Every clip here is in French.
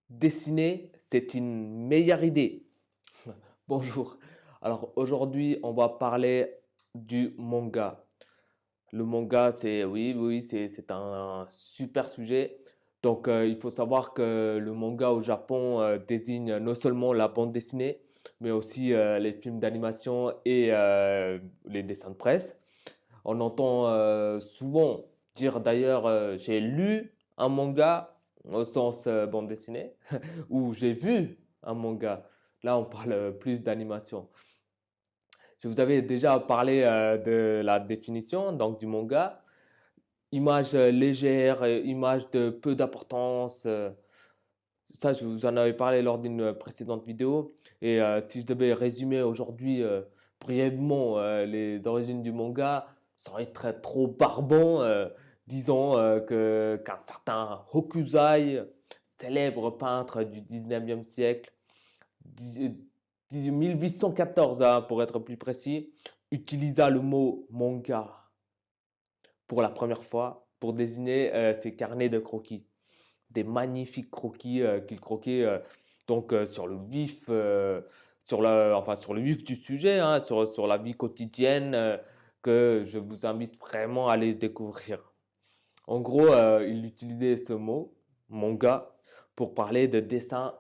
Dessiner, c'est une meilleure idée. Bonjour. Alors aujourd'hui, on va parler du manga. Le manga, oui, c'est un super sujet. Donc, il faut savoir que le manga au Japon désigne non seulement la bande dessinée, mais aussi les films d'animation et les dessins de presse. On entend souvent dire d'ailleurs, j'ai lu un manga au sens bande dessinée, ou j'ai vu un manga. Là, on parle plus d'animation. Je vous avais déjà parlé de la définition donc du manga. Image légère, image de peu d'importance. Ça, je vous en avais parlé lors d'une précédente vidéo. Et si je devais résumer aujourd'hui brièvement les origines du manga, sans être trop barbant, disons qu'un certain Hokusai, célèbre peintre du 19e siècle, 1814 hein, pour être plus précis, utilisa le mot manga pour la première fois pour désigner ses carnets de croquis. Des magnifiques croquis qu'il croquait sur le vif, sur le vif du sujet, hein, sur la vie quotidienne que je vous invite vraiment à aller découvrir. En gros, il utilisait ce mot, manga, pour parler de dessin,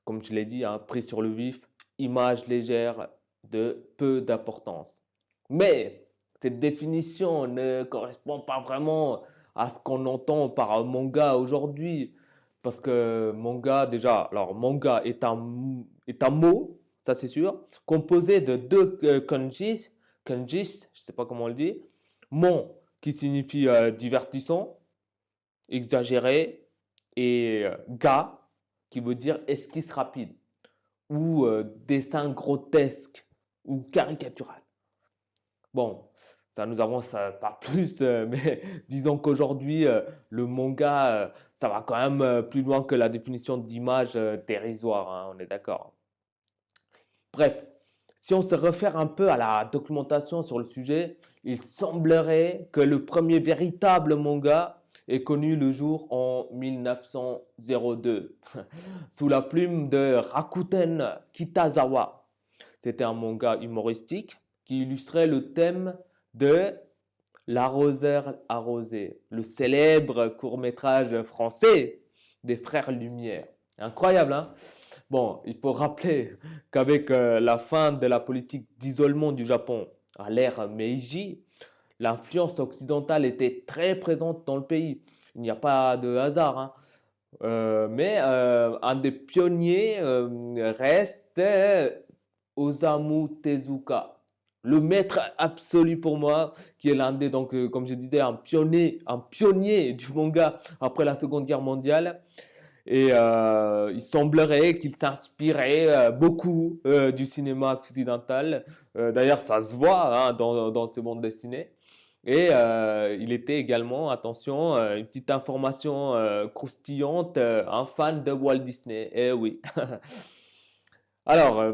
comme je l'ai dit, hein, pris sur le vif, image légère de peu d'importance. Mais cette définition ne correspond pas vraiment à ce qu'on entend par manga aujourd'hui. Parce que manga, déjà, alors manga est un mot, ça c'est sûr, composé de deux kanjis, je ne sais pas comment on le dit. Mon qui signifie divertissant, exagéré, et ga qui veut dire esquisse rapide ou dessin grotesque ou caricatural. Bon, ça nous avance pas plus, mais disons qu'aujourd'hui, le manga, ça va quand même plus loin que la définition d'image dérisoire, hein, on est d'accord. Bref, si on se réfère un peu à la documentation sur le sujet, il semblerait que le premier véritable manga ait connu le jour en 1902, sous la plume de Rakuten Kitazawa. C'était un manga humoristique qui illustrait le thème de L'arroseur arrosé, le célèbre court-métrage français des frères Lumière. Incroyable, hein? Bon, il faut rappeler qu'avec la fin de la politique d'isolement du Japon à l'ère Meiji, l'influence occidentale était très présente dans le pays. Il n'y a pas de hasard, hein. Mais un des pionniers reste Osamu Tezuka, le maître absolu pour moi, qui est l'un des, donc, comme je disais, un pionnier du manga après la Seconde Guerre mondiale. Et il semblerait qu'il s'inspirait beaucoup du cinéma occidental. D'ailleurs, ça se voit hein, dans ce monde dessiné. Et il était également, attention, une petite information croustillante, un fan de Walt Disney. Eh oui. Alors,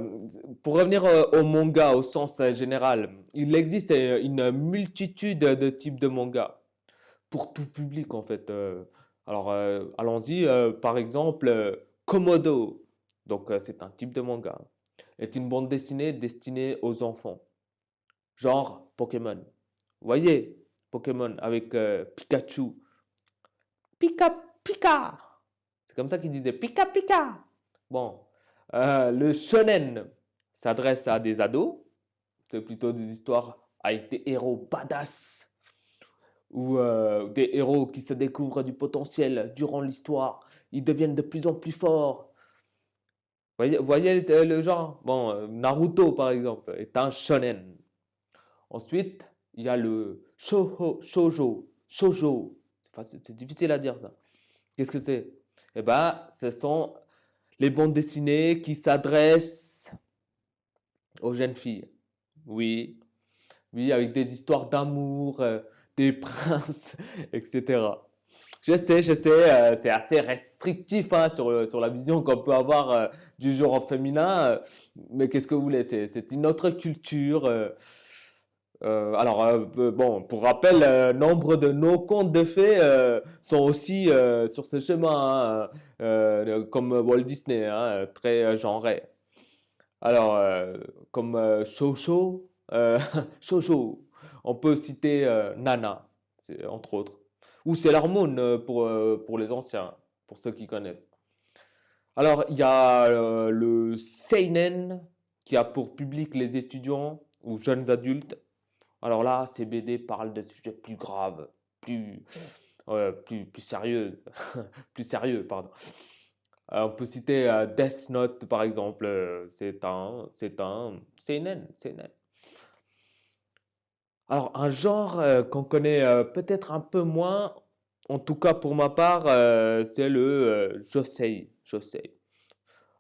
pour revenir au manga au sens général, il existe une multitude de types de manga pour tout public en fait. Alors, allons-y. Par exemple, Komodo, donc c'est un type de manga, est une bande dessinée destinée aux enfants, genre Pokémon. Vous voyez, Pokémon avec Pikachu. Pika Pika. C'est comme ça qu'il disait Pika Pika. Bon, le shonen s'adresse à des ados. C'est plutôt des histoires avec des héros badass ou des héros qui se découvrent du potentiel durant l'histoire. Ils deviennent de plus en plus forts. Voyez le genre? Bon, Naruto par exemple est un shonen. Ensuite, il y a le shoujo. Enfin, c'est difficile à dire ça. Qu'est-ce que c'est? Eh ben, ce sont les bandes dessinées qui s'adressent aux jeunes filles. Oui, oui, avec des histoires d'amour, des princes, etc. Je sais, c'est assez restrictif hein, sur la vision qu'on peut avoir du genre féminin, mais qu'est-ce que vous voulez? C'est une autre culture. Bon, pour rappel, nombre de nos contes de fées sont aussi sur ce chemin, hein, comme Walt Disney, hein, très genré. Alors, comme Shosho, Shosho, on peut citer Nana, entre autres. Ou Sailor Moon pour les anciens, pour ceux qui connaissent. Alors, il y a le Seinen, qui a pour public les étudiants ou jeunes adultes. Alors là, ces BD parlent de sujets plus graves, plus, plus sérieux, plus sérieux, pardon. On peut citer Death Note, par exemple. C'est un seinen, seinen. Alors, un genre qu'on connaît peut-être un peu moins, en tout cas pour ma part, c'est le josei. Josei.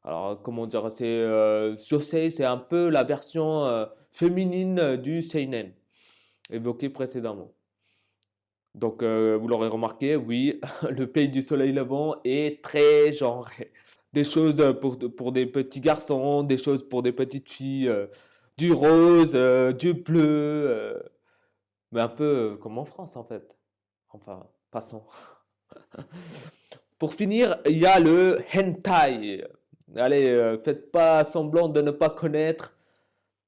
Alors, comment dire, josei, c'est un peu la version féminine du seinen évoqué précédemment. Donc, vous l'aurez remarqué, oui, le pays du soleil levant est très genré. Des choses pour des petits garçons, des choses pour des petites filles, du rose, du bleu, mais un peu comme en France en fait. Enfin, passons. Pour finir, il y a le hentai. Allez, faites pas semblant de ne pas connaître.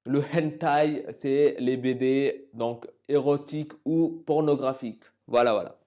Le hentai, c'est les BD donc érotiques ou pornographiques. Voilà, voilà.